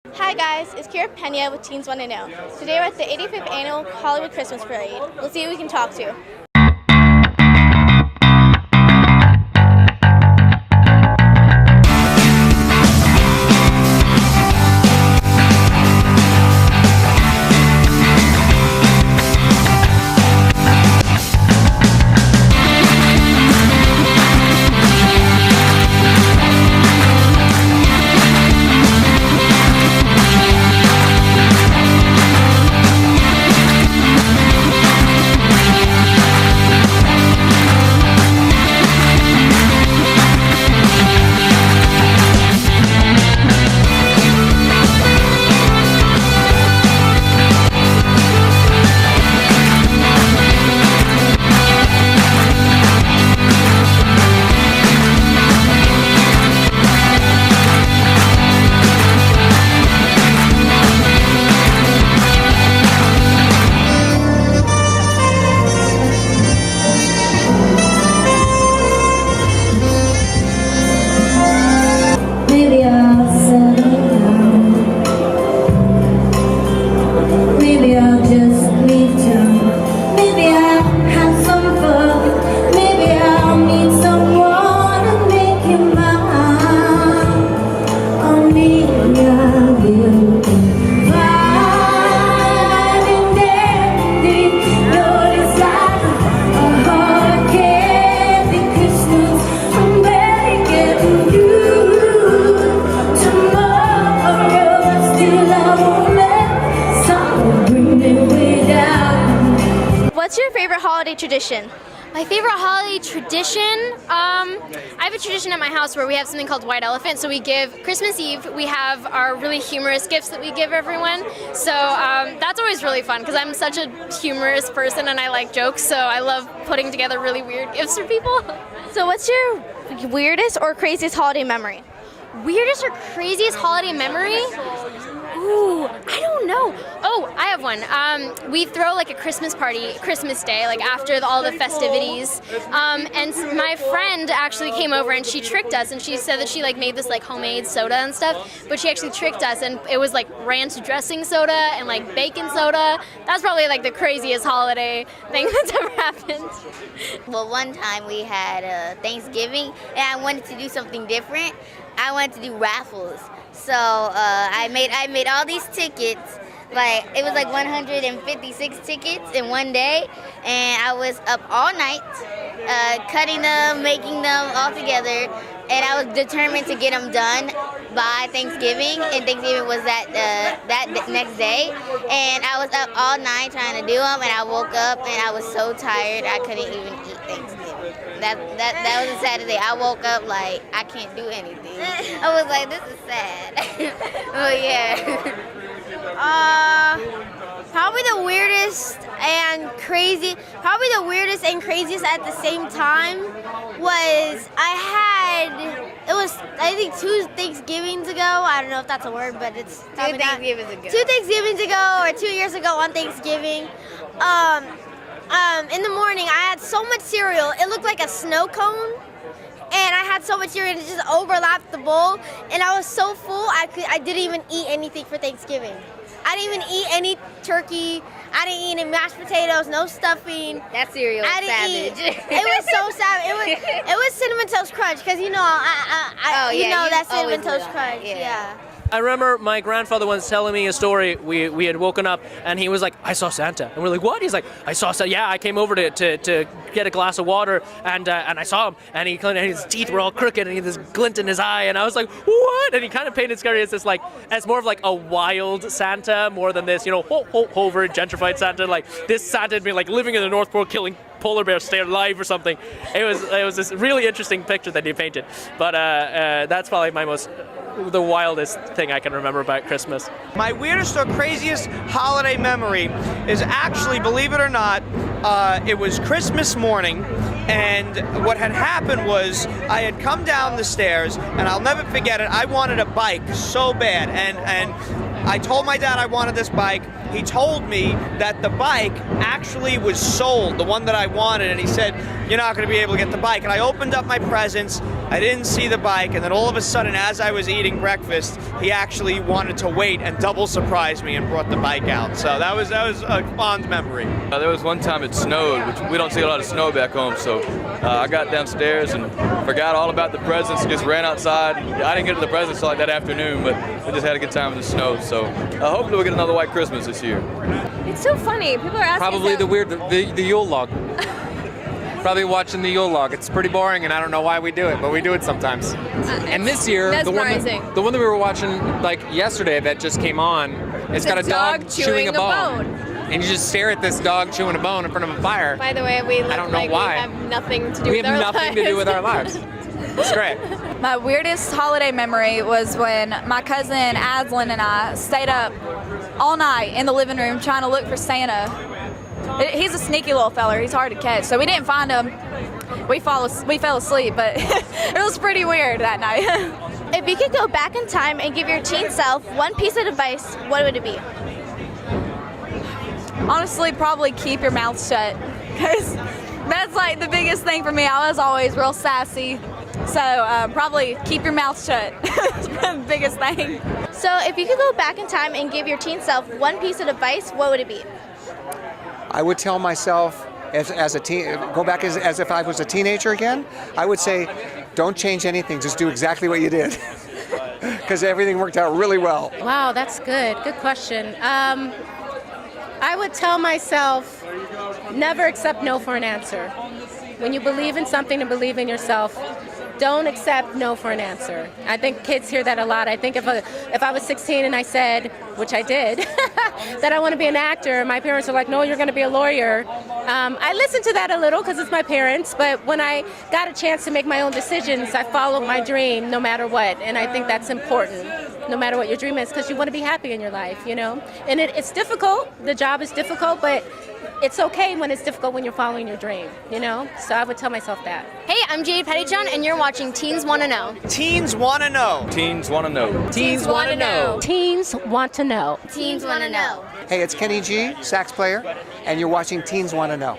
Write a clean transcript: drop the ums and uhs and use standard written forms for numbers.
Hi guys, it's Keira Pena with Teens Want to Know. Today we're at the 85th Annual Hollywood Christmas Parade. Let's see who we can talk to. What's your favorite holiday tradition? My favorite holiday tradition, I have a tradition at my house where we have something called White Elephant. So we give Christmas Eve, we have our really humorous gifts that we give everyone. So that's always really fun because I'm such a humorous person and I like jokes. So I love putting together really weird gifts for people. So what's your weirdest or craziest holiday memory? Weirdest or craziest holiday memory? Ooh, I don't know. Oh, I have one. We throw like a Christmas party, Christmas Day, like after all the festivities. And my friend actually came over and she tricked us and she said that she like made this like homemade soda and stuff, but she actually tricked us and it was like ranch dressing soda and like bacon soda. That's probably like the craziest holiday thing that's ever happened. Well, one time we had Thanksgiving and I wanted to do something different. I wanted to do raffles. So I made all these tickets, like it was like 156 tickets in one day, and I was up all night cutting them, making them all together, and I was determined to get them done by Thanksgiving, and Thanksgiving was that next day, and I was up all night trying to do them, and I woke up and I was so tired I couldn't even eat Thanksgiving. That was a Saturday. I woke up like I can't do anything. I was like, this is sad. Oh yeah. Probably the weirdest and craziest at the same time was I think 2 Thanksgivings ago. I don't know if that's a word, but it's probably not. 2 Thanksgivings ago or 2 years ago on Thanksgiving. In the morning, I had so much cereal. It looked like a snow cone, and I had so much cereal and it just overlapped the bowl. And I was so full, I didn't even eat anything for Thanksgiving. I didn't even eat any turkey. I didn't eat any mashed potatoes, no stuffing. That cereal was savage. It was so savage. It was Cinnamon Toast Crunch, because that Cinnamon Toast Crunch. Yeah. I remember my grandfather once telling me a story. We had woken up and he was like, I saw Santa. And we're like, what? He's like, I saw Santa. Yeah, I came over to get a glass of water and I saw him and his teeth were all crooked and he had this glint in his eye. And I was like, what? And he kind of painted Scary as this like, as more of like a wild Santa more than this, over gentrified Santa. Like this Santa had been like living in the North Pole killing polar bears stay alive or something. It was this really interesting picture that he painted. But that's probably the wildest thing I can remember about Christmas. My weirdest or craziest holiday memory is actually, believe it or not, it was Christmas morning, and what had happened was I had come down the stairs, and I'll never forget it, I wanted a bike so bad, and I told my dad I wanted this bike. He told me that the bike actually was sold, the one that I wanted, and he said, you're not going to be able to get the bike. And I opened up my presents, I didn't see the bike, and then all of a sudden, as I was eating breakfast, he actually wanted to wait and double surprise me and brought the bike out. So that was a fond memory. There was one time it snowed, which we don't see a lot of snow back home, so I got downstairs and forgot all about the presents, just ran outside. I didn't get to the presents till like that afternoon, but I just had a good time with the snow, so hopefully we'll get another white Christmas this year. It's so funny. People are asking. Probably the Yule log. Probably watching the Yule log. It's pretty boring, and I don't know why we do it, but we do it sometimes. And this year, the one that we were watching like yesterday that just came on, it's got a dog chewing a bone. And you just stare at this dog chewing a bone in front of a fire. By the way, we I don't know like why. we have nothing to do We with have our nothing to do with our lives. It's great. My weirdest holiday memory was when my cousin Aslan and I stayed up all night in the living room trying to look for Santa. He's a sneaky little feller. He's hard to catch, so we didn't find him. We fell asleep, but it was pretty weird that night. If you could go back in time and give your teen self one piece of advice, what would it be? Honestly, probably keep your mouth shut, because that's like the biggest thing for me. I was always real sassy, so probably keep your mouth shut. That's the biggest thing. So if you could go back in time and give your teen self one piece of advice, what would it be? I would tell myself, as a teen, go back as if I was a teenager again. I would say, don't change anything. Just do exactly what you did, because everything worked out really well. Wow, that's good. Good question. I would tell myself, never accept no for an answer. When you believe in something and believe in yourself, don't accept no for an answer. I think kids hear that a lot. I think if I was 16 and I said, which I did, that I want to be an actor, my parents are like, no, you're going to be a lawyer. I listened to that a little because it's my parents, but when I got a chance to make my own decisions, I followed my dream no matter what, and I think that's important, no matter what your dream is, because you want to be happy in your life, you know? And it's difficult. The job is difficult, but it's okay when it's difficult when you're following your dream, you know? So I would tell myself that. Hey, I'm Jade Pettyjohn, and you're watching Teens Wanna Know. Teens want to know. Teens want to know. Teens want to know. Teens want to know. Teens want to know. Hey, it's Kenny G, sax player, and you're watching Teens Want to Know.